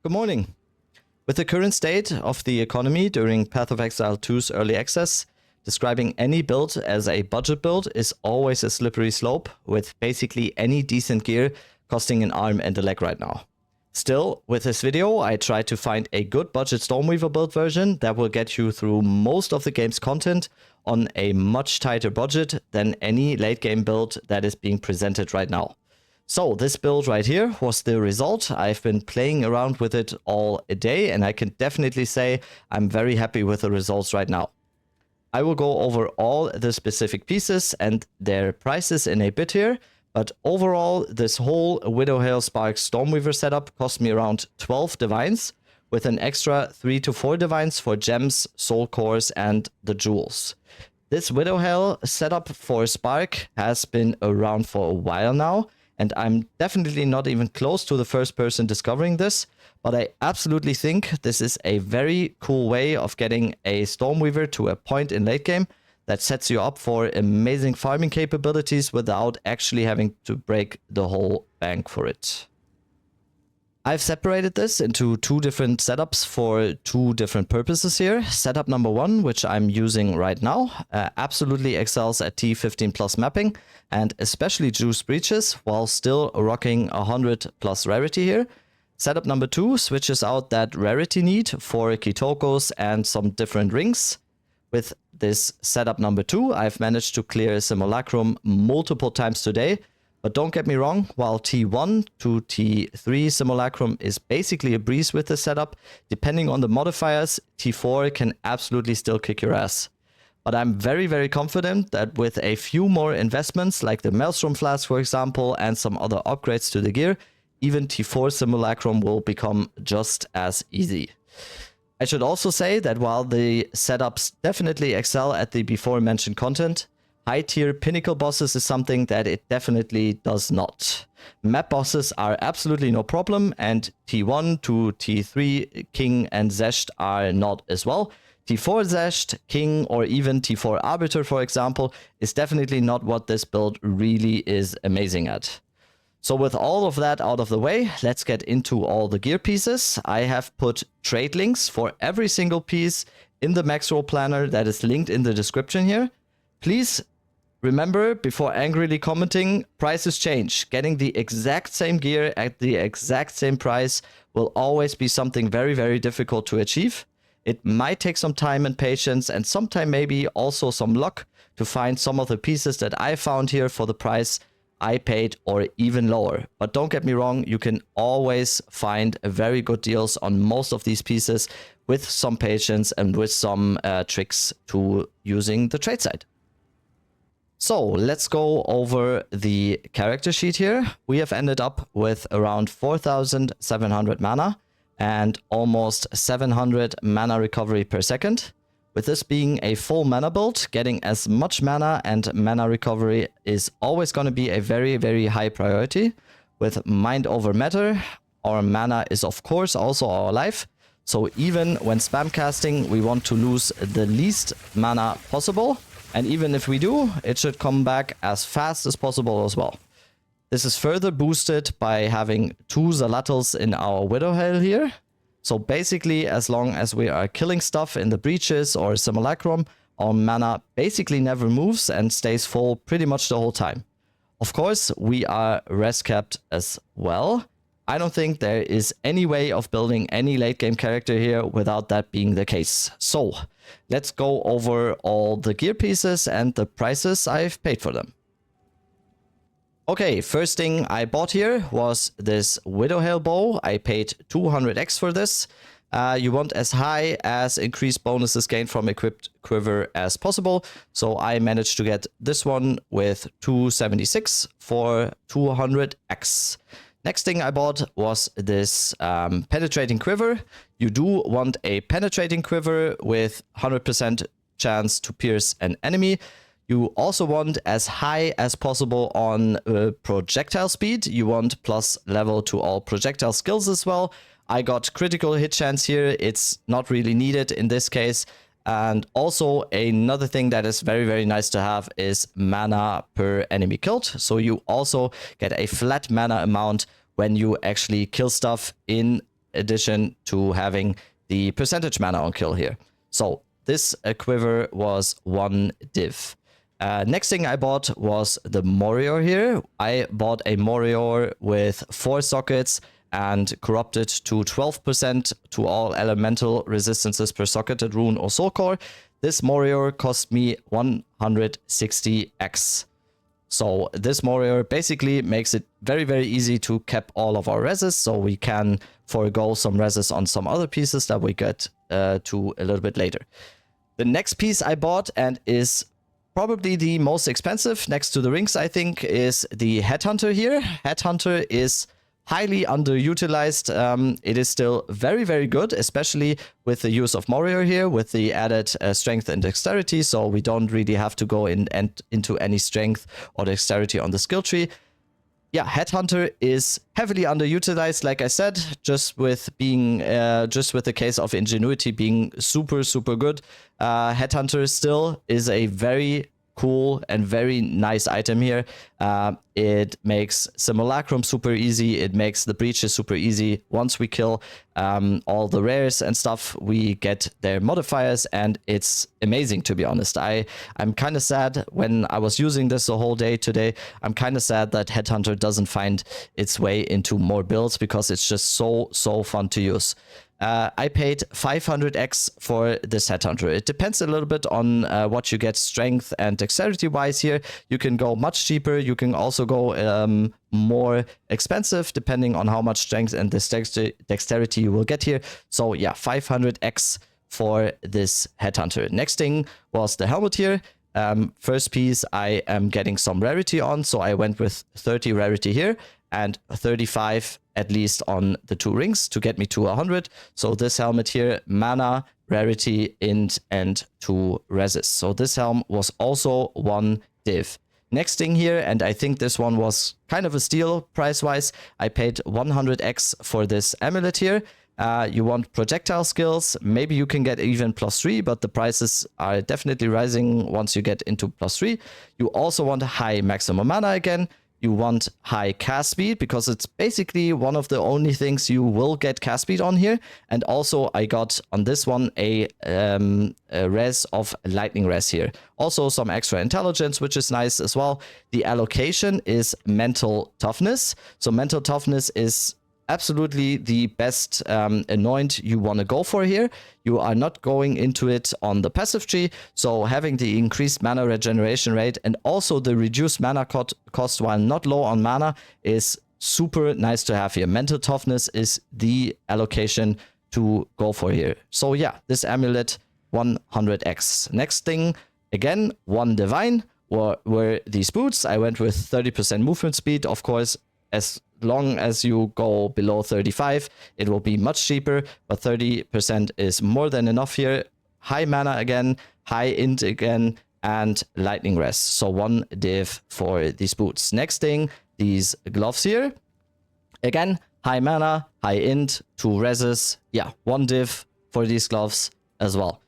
Good morning. With the current state of the economy during Path of Exile 2's early access, describing any build as a budget build is always a slippery slope, with basically any decent gear costing an arm and a leg right now. Still, with this video, I tried to find a good budget Stormweaver build version that will get you through most of the game's content on a much tighter budget than any late game build that is being presented right now. So this build right here was the result. I've been playing around with it all day, and I can definitely say I'm very happy with the results right now. I will go over all the specific pieces and their prices in a bit here, but overall this whole Widowhail Spark Stormweaver setup cost me around 12 divines, with an extra 3 to 4 divines for gems, soul cores and the jewels. This Widowhail setup for Spark has been around for a while now, and I'm definitely not even close to the first person discovering this, but I absolutely think this is a very cool way of getting a Stormweaver to a point in late game that sets you up for amazing farming capabilities without actually having to break the whole bank for it. I've separated this into two different setups for two different purposes here. Setup number one, which I'm using right now, absolutely excels at T15 plus mapping and especially juice breaches while still rocking 100 plus rarity here. Setup number two switches out that rarity need for Kitokos and some different rings. With this setup number two, I've managed to clear Simulacrum multiple times today. But don't get me wrong, while T1 to T3 Simulacrum is basically a breeze with this setup, depending on the modifiers, T4 can absolutely still kick your ass. But I'm very, very confident that with a few more investments, like the Maelstrom Flask for example, and some other upgrades to the gear, even T4 Simulacrum will become just as easy. I should also say that while the setups definitely excel at the before mentioned content, high tier pinnacle bosses is something that it definitely does not. Map bosses are absolutely no problem, and T1 to T3 King and Zesht are not as well. T4 Zesht, King, or even T4 Arbiter, for example, is definitely not what this build really is amazing at. So with all of that out of the way, let's get into all the gear pieces. I have put trade links for every single piece in the max roll planner that is linked in the description here. Please remember, before angrily commenting, prices change. Getting the exact same gear at the exact same price will always be something very, very difficult to achieve. It might take some time and patience, and sometime maybe also some luck to find some of the pieces that I found here for the price I paid or even lower. But don't get me wrong, you can always find very good deals on most of these pieces with some patience and with some tricks to using the trade site. So let's go over the character sheet here. We have ended up with around 4,700 mana and almost 700 mana recovery per second. With this being a full mana build, getting as much mana and mana recovery is always going to be a very, very high priority. With Mind Over Matter, our mana is of course also our life. So even when spam casting, we want to lose the least mana possible. And even if we do, it should come back as fast as possible as well. This is further boosted by having 2 Zalatals in our Widowhail here. So basically, as long as we are killing stuff in the breaches or Simulacrum, our mana basically never moves and stays full pretty much the whole time. Of course, we are res capped as well. I don't think there is any way of building any late game character here without that being the case. So let's go over all the gear pieces and the prices I've paid for them. Okay, first thing I bought here was this Widowhail bow. I paid 200x for this. You want as high as increased bonuses gained from equipped quiver as possible. So I managed to get this one with 276 for 200x. Next thing I bought was this penetrating quiver. You do want a penetrating quiver with 100% chance to pierce an enemy. You also want as high as possible on projectile speed. You want plus level to all projectile skills as well. I got critical hit chance here. It's not really needed in this case. And also another thing that is very, very nice to have is mana per enemy killed. So you also get a flat mana amount when you actually kill stuff in addition to having the percentage mana on kill here. So this quiver was 1 div. Next thing I bought was the Morior here. I bought a Morior with 4 sockets and corrupted to 12% to all elemental resistances per socketed rune or soul core. This Morior cost me 160x. So this Morior basically makes it very, very easy to cap all of our reses, so we can forego some reses on some other pieces that we get to a little bit later. The next piece I bought, and is probably the most expensive next to the rings, I think, is the Headhunter here. Headhunter is highly underutilized. It is still very, very good, especially with the use of Morior here, with the added strength and dexterity, so we don't really have to go into any strength or dexterity on the skill tree. Yeah, Headhunter is heavily underutilized, like I said, just with being, just with the case of Ingenuity being super, super good. Headhunter still is a very cool and very nice item here. It makes Simulacrum super easy. It makes the breaches super easy. Once we kill all the rares and stuff, we get their modifiers, and it's amazing, to be honest. I'm kind of sad when I was using this the whole day today. I'm kind of sad that Headhunter doesn't find its way into more builds, because it's just so fun to use. I paid 500x for this Headhunter. It depends a little bit on what you get strength and dexterity wise here. You can go much cheaper. You can also go more expensive, depending on how much strength and dexterity you will get here. So yeah, 500x for this Headhunter. Next thing was the helmet here. First piece I am getting some rarity on, so I went with 30 rarity here and 35 at least on the 2 rings to get me to 100. So this helmet here, mana, rarity, int, and 2 resist. So this helm was also 1 div. Next thing here, and I think this one was kind of a steal price-wise, I paid 100x for this amulet here. You want projectile skills, maybe you can get even +3, but the prices are definitely rising once you get into +3. You also want high maximum mana again. You want high cast speed, because it's basically one of the only things you will get cast speed on here. And also I got on this one a res of lightning res here. Also some extra intelligence, which is nice as well. The allocation is mental toughness. So mental toughness is absolutely the best anoint you want to go for here. You are not going into it on the passive tree, so having the increased mana regeneration rate and also the reduced mana cost while not low on mana is super nice to have here. Mental toughness is the allocation to go for here. So yeah, this amulet 100x. Next thing, again, 1 divine were these boots. I went with 30% movement speed, of course. As long as you go below 35, it will be much cheaper, but 30% is more than enough here. High mana again, high int again, and lightning rest. So 1 div for these boots. Next thing, these gloves here. Again, high mana, high int, 2 reses. Yeah, 1 div for these gloves as well.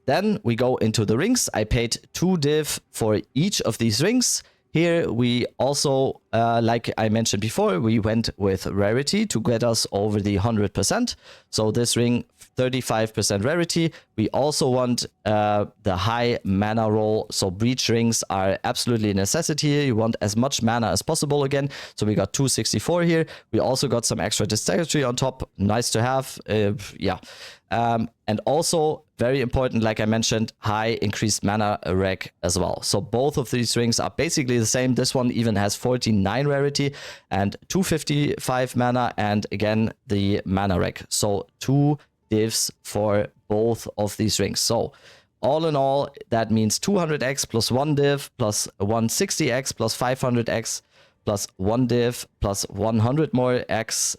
Then we go into the rings. I paid 2 div for each of these rings. Here we also, like I mentioned before, we went with rarity to get us over the 100%. So this ring, 35% rarity. We also want the high mana roll. So breach rings are absolutely a necessity here. You want as much mana as possible again. So we got 264 here. We also got some extra dexterity on top. Nice to have. Yeah. And also, very important, like I mentioned, high increased mana reg as well. So both of these rings are basically the same. This one even has 49 rarity and 255 mana, and again, the mana reg. So 2 divs for both of these rings. So all in all, that means 200x plus 1 div plus 160x plus 500x plus 1 div plus 100 more x,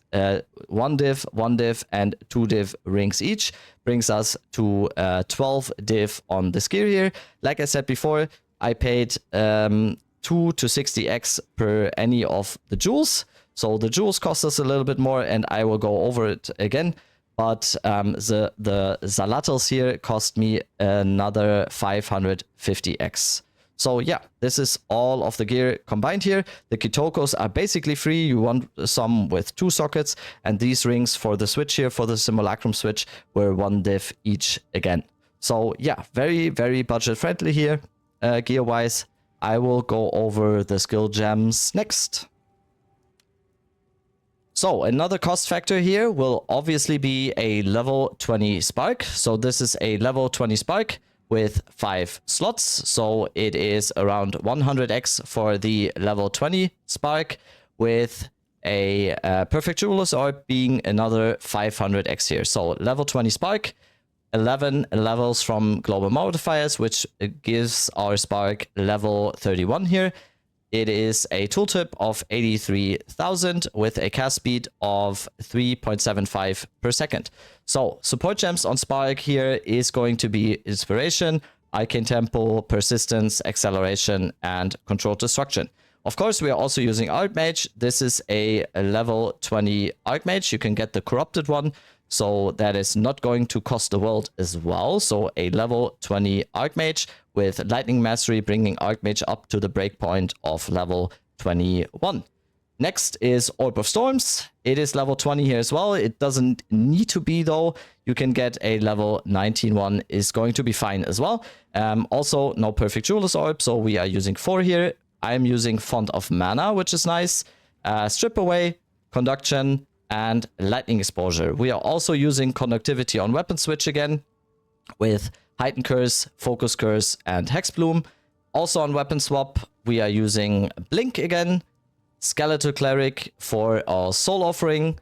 1 div, and 2 div rings each, brings us to 12 div on this gear here. Like I said before, I paid 2 to 60x per any of the jewels. So the jewels cost us a little bit more, and I will go over it again. But the Zalatals here cost me another 550x. So yeah, this is all of the gear combined here. The Kitokos are basically free. You want some with 2 sockets, and these rings for the switch here, for the Simulacrum switch, were 1 div each again. So yeah, very, very budget friendly here, gear-wise. I will go over the skill gems next. So another cost factor here will obviously be a level 20 spark. So this is a level 20 spark with 5 slots. So it is around 100x for the level 20 spark, with a perfect jeweler's orb being another 500x here. So level 20 spark, 11 levels from global modifiers, which gives our spark level 31 here. It is a tooltip of 83,000 with a cast speed of 3.75 per second. So support gems on Spark here is going to be Inspiration, Arcane Tempo, Persistence, Acceleration, and Controlled Destruction. Of course, we are also using Archmage. This is a level 20 Archmage. You can get the corrupted one, so that is not going to cost the world as well. So a level 20 Archmage with Lightning Mastery, bringing Archmage up to the breakpoint of level 21. Next is Orb of Storms. It is level 20 here as well. It doesn't need to be though. You can get a level 19 one, is going to be fine as well. Also, no Perfect Jeweler's Orb, so we are using 4 here. I'm using Font of Mana, which is nice. Strip Away, Conduction, and Lightning Exposure. We are also using Conductivity on Weapon Switch again, with Heightened Curse, Focus Curse, and Hexbloom. Also on Weapon Swap, we are using Blink again, Skeletal Cleric for our Soul Offering,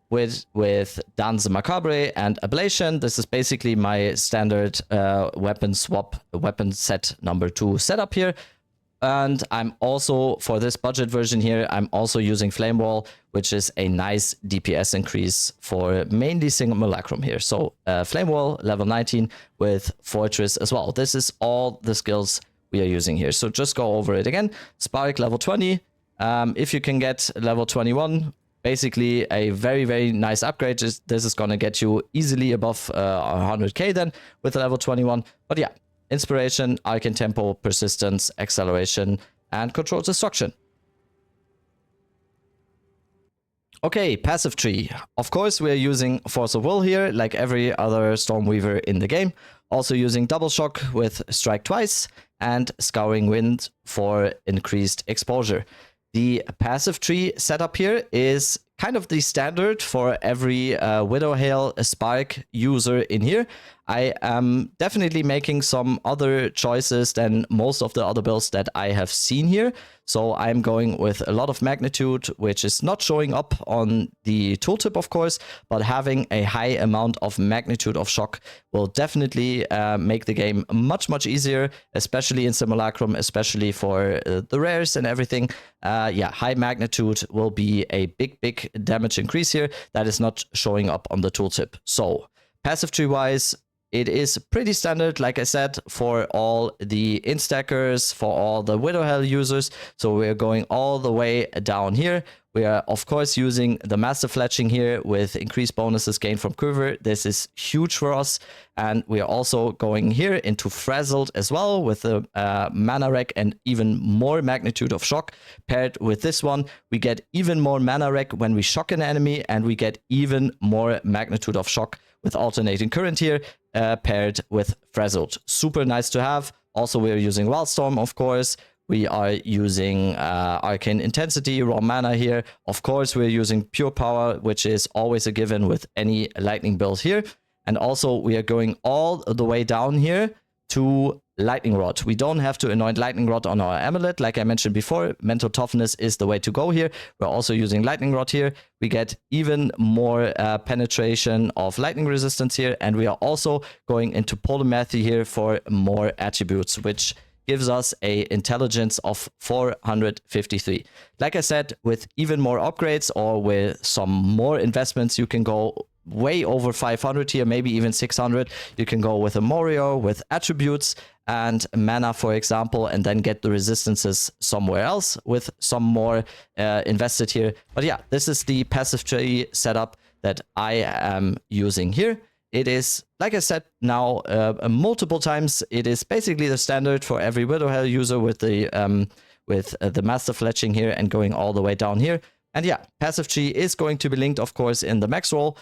with Danse Macabre and Ablation. This is basically my standard weapon swap, weapon set number 2 setup here. And I'm also, for this budget version here, I'm also using Flame Wall, which is a nice DPS increase for mainly Simulacrum here. So Flame Wall, level 19 with Fortress as well. This is all the skills we are using here. So just go over it again. Spark, level 20. If you can get level 21, basically a very, very nice upgrade. This is going to get you easily above 100k then with level 21. But yeah. Inspiration, Arcane Tempo, Persistence, Acceleration, and Controlled Destruction. Okay, passive tree. Of course, we are using Force of Will here, like every other Stormweaver in the game. Also using Double Shock with Strike Twice, and Scouring Wind for increased exposure. The passive tree setup here is kind of the standard for every Widowhail Spark user in here. I am definitely making some other choices than most of the other builds that I have seen here. So I'm going with a lot of magnitude, which is not showing up on the tooltip, of course, but having a high amount of magnitude of shock will definitely make the game much, much easier, especially in Simulacrum, especially for the rares and everything. Yeah, high magnitude will be a big damage increase here that is not showing up on the tooltip. So passive tree wise, it is pretty standard, like I said, for all the instackers, for all the Widowhail users. So we're going all the way down here. We are, of course, using the Master Fletching here with increased bonuses gained from Quiver. This is huge for us. And we are also going here into Frazzled as well with the Mana Wreck and even more magnitude of shock. Paired with this one, we get even more Mana Wreck when we shock an enemy, and we get even more magnitude of shock with Alternating Current here, paired with Frazzled. Super nice to have. Also, we're using Wildstorm, of course. We are using Arcane Intensity, Raw Mana here. Of course, we're using Pure Power, which is always a given with any Lightning build here. And also, we are going all the way down here to Lightning Rod. We don't have to anoint Lightning Rod on our amulet. Like I mentioned before, Mental Toughness is the way to go here. We're also using Lightning Rod here. We get even more penetration of lightning resistance here. And we are also going into Polymathy here for more attributes, which gives us a intelligence of 453. Like I said, with even more upgrades or with some more investments, you can go way over 500 here, maybe even 600. You can go with a Morio, with attributes and mana, for example, and then get the resistances somewhere else with some more invested here. But yeah, this is the passive tree setup that I am using here. it is, like I said now multiple times, it is basically the standard for every Widowhail user with the master fletching here and going all the way down here. And yeah, passive tree is going to be linked, of course, in the max roll.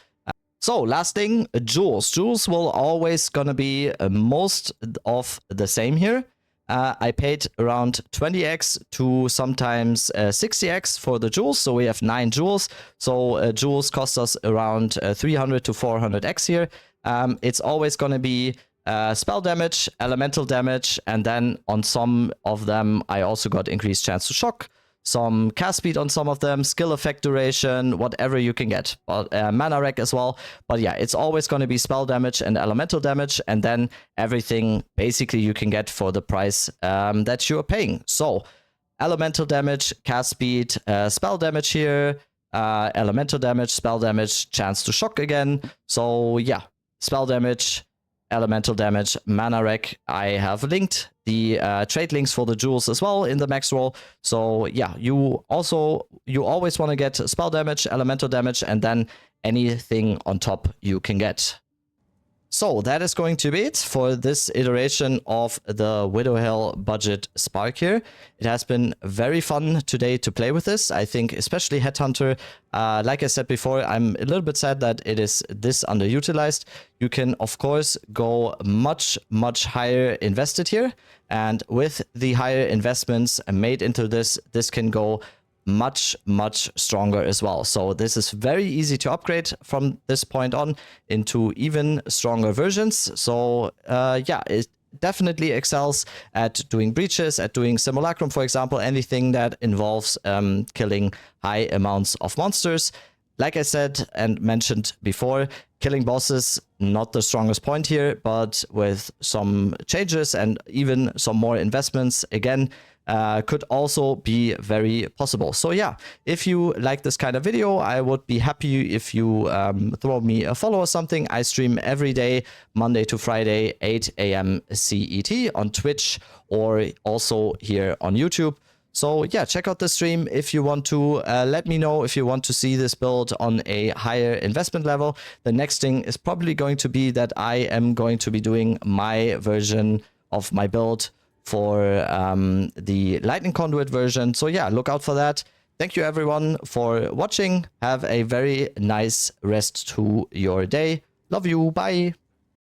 So last thing, jewels. Jewels will always gonna be most of the same here. I paid around 20x to sometimes 60x for the jewels. So we have 9 jewels. So jewels cost us around 300 to 400x here. It's always gonna be spell damage, elemental damage, and then on some of them, I also got increased chance to shock. Some cast speed on some of them, skill effect duration, whatever you can get, but mana rec as well. But yeah, it's always going to be spell damage and elemental damage, and then everything basically you can get for the price that you are paying. So elemental damage, cast speed, spell damage here, elemental damage, spell damage, chance to shock again. So yeah, spell damage, elemental damage, mana rec. I have linked the trade links for the jewels as well in the max roll. So yeah, you always want to get spell damage, elemental damage, and then anything on top you can get. So that is going to be it for this iteration of the Widowhail budget spark here. It has been very fun today to play with this. I think especially Headhunter, like I said before, I'm a little bit sad that it is this underutilized. You can of course go much higher invested here, and with the higher investments made into this can go much stronger as well. So this is very easy to upgrade from this point on into even stronger versions. So yeah, it definitely excels at doing breaches, at doing Simulacrum, for example, anything that involves killing high amounts of monsters. Like I said and mentioned before, killing bosses, not the strongest point here, but with some changes and even some more investments, again, could also be very possible. So yeah, if you like this kind of video, I would be happy if you throw me a follow or something. I stream every day, Monday to Friday, 8 AM CET on Twitch or also here on YouTube. So yeah, check out the stream if you want to. Let me know if you want to see this build on a higher investment level. The next thing is probably going to be that I am going to be doing my version of my build for the Lightning Conduit version. So yeah, look out for that. Thank you everyone for watching. Have a very nice rest to your day. Love you. Bye.